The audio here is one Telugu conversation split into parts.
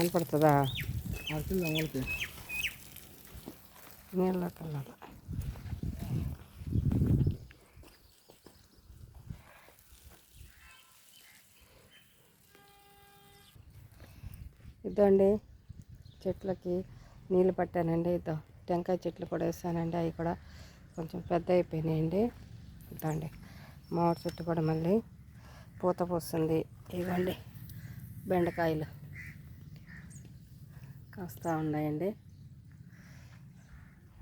కనపడుతుందా? నీళ్ళకి వెళ్ళాలి. ఇదండి చెట్లకి నీళ్ళు పట్టానండి. ఇదో టెంకాయ చెట్లు కూడా వేసానండి. అవి కూడా కొంచెం పెద్ద అయిపోయినాయండి. ఇదండి మామిడి చెట్టు కూడా మళ్ళీ పూత పూస్తుంది. ఇవ్వండి బెండకాయలు కాస్తూ ఉన్నాయండి.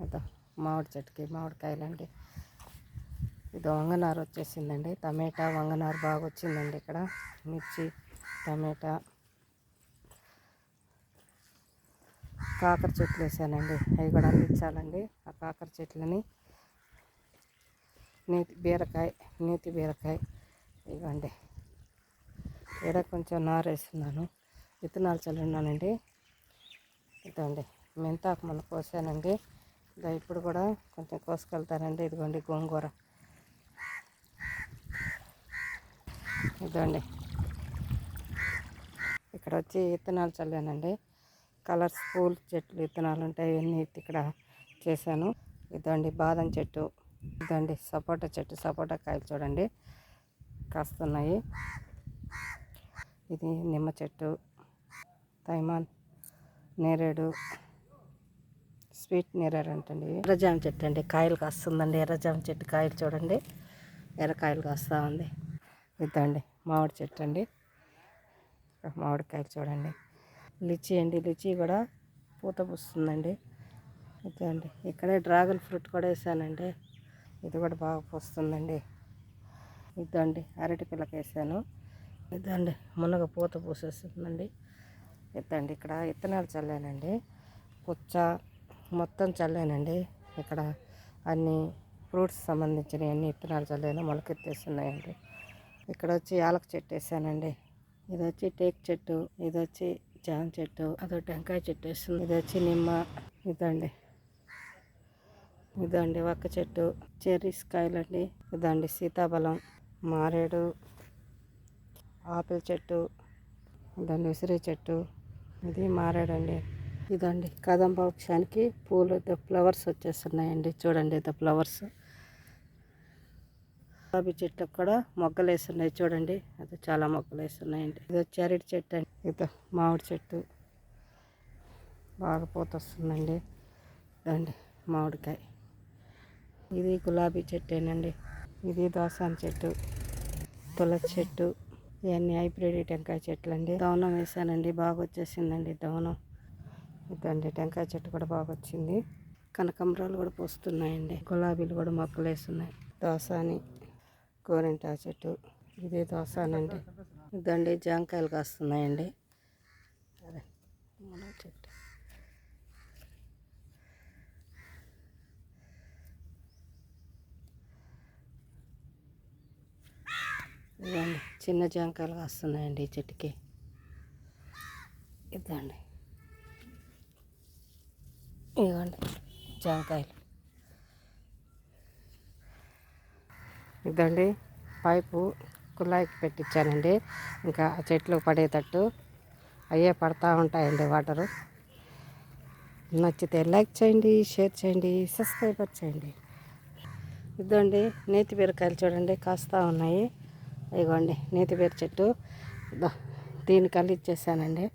అదో మామిడి చెట్టుకి మామిడికాయలు అండి. ఇది వంగనారు వచ్చేసిందండి. టమాటా వంగనారు బాగా వచ్చిందండి. ఇక్కడ మిర్చి టమాటా కాకర చెట్లు వేసానండి. అవి కూడా అందించాలండి. ఆ కాకర చెట్లని నేతి బీరకాయ ఇవ్వండి. ఈడ కొంచెం నారు వేస్తున్నాను. విత్తనాలు చల్లున్నానండి. ఇదండి మెంతాకు మొన్న కోసానండి. ఇప్పుడు కూడా కొంచెం కోసుకెళ్తానండి. ఇదిగోండి గోంగూర. ఇదండి ఇక్కడ వచ్చి విత్తనాలు చల్లానండి. కలర్స్ పూల్ చెట్లు విత్తనాలు ఉంటాయి. ఇవన్నీ ఇక్కడ చేశాను. ఇదండి బాదం చెట్టు. ఇదండి సపోటా చెట్టు. సపోటా కాయలు చూడండి కాస్తున్నాయి. ఇది నిమ్మ చెట్టు, తైమాన్, నేరేడు, స్వీట్ నేరేడు అంటండి. ఎర్రజామ చెట్టు అండి. కాయలు కాస్తుందండి. ఎర్రజామ చెట్టు కాయలు చూడండి ఎర్రకాయలు కాస్తూ ఉంది. ఇదండి మామిడి చెట్టు అండి. మామిడికాయలు చూడండి. లిచీ అండి. లిచీ కూడా పూత పూస్తుందండి. ఇదండి ఇక్కడే డ్రాగన్ ఫ్రూట్ కూడా వేసానండి. ఇది కూడా బాగా పూస్తుందండి. ఇదండి అరటి పిల్లకి వేసాను. ఇదండి మునగ పూత పూసేస్తుందండి. ఇదండి ఇక్కడ విత్తనాలు చల్లానండి. పుచ్చ మొత్తం చల్లానండి. ఇక్కడ అన్ని ఫ్రూట్స్ సంబంధించినవి అన్ని విత్తనాలు చల్లాను. మొలకెత్తేస్తున్నాయండి. ఇక్కడ వచ్చి యాలక చెట్టు వేసానండి. ఇది వచ్చి టేక్ చెట్టు. ఇది వచ్చి జామ చెట్టు. అదో టెంకాయ చెట్టు వేస్తుంది. ఇది వచ్చి నిమ్మ. ఇదండి వక్క చెట్టు. చెర్రీస్ కాయలండి. ఇదండి సీతాఫలం, మారేడు, ఆపిల్ చెట్టు. ఇదండి ఉసిరి చెట్టు. ఇది మారేడండి. ఇదండి కదంబ వృక్షానికి పూలు ఫ్లవర్స్ వచ్చేస్తున్నాయండి. చూడండి ఇది ఫ్లవర్స్. గులాబీ చెట్లకు కూడా మొగ్గలు వేస్తున్నాయి. చూడండి అది చాలా మొగ్గలు వేస్తున్నాయండి. ఇది వచ్చి అరటి చెట్టు అండి. ఇది మామిడి చెట్టు బాగా పూత వస్తుందండి. ఇదండి మామిడికాయ. ఇది గులాబీ చెట్టేనండి. ఇది దోసాన చెట్టు, తులసి చెట్టు. ఇవన్నీ హైబ్రిడ్ టెంకాయ చెట్లు అండి. దవనం వేసానండి. బాగా వచ్చేసిందండి దవనం. ఇదండి టెంకాయ చెట్టు కూడా బాగా వచ్చింది. కనకాంబరాలు కూడా పూస్తున్నాయండి. గులాబీలు కూడా మొక్కలు వేస్తున్నాయి. దోసాని గోరింటా చెట్టు. ఇదే దోసానండి. ఇదండి జాంకాయలు కాస్తున్నాయండి. అదే చెట్టు. ఇదండి చిన్న జాంకాయలు కాస్తున్నాయండి ఈ చెట్టుకి. ఇదండి ఇవ్వండి జాంకాయలు. ఇదండి పైపు కుళాయికి పెట్టించానండి. ఇంకా ఆ చెట్లు పడేటట్టు అయ్యే పడతా ఉంటాయండి వాటరు. నచ్చితే లైక్ చేయండి, షేర్ చేయండి, సబ్స్క్రైబ్ చేయండి. ఇదండి నేతి బీరకాయలు చూడండి కాస్తూ ఉన్నాయి. ఇదిగోండి నేతి బీర చెట్టు. దీనికి అల్లిచ్చేసానండి.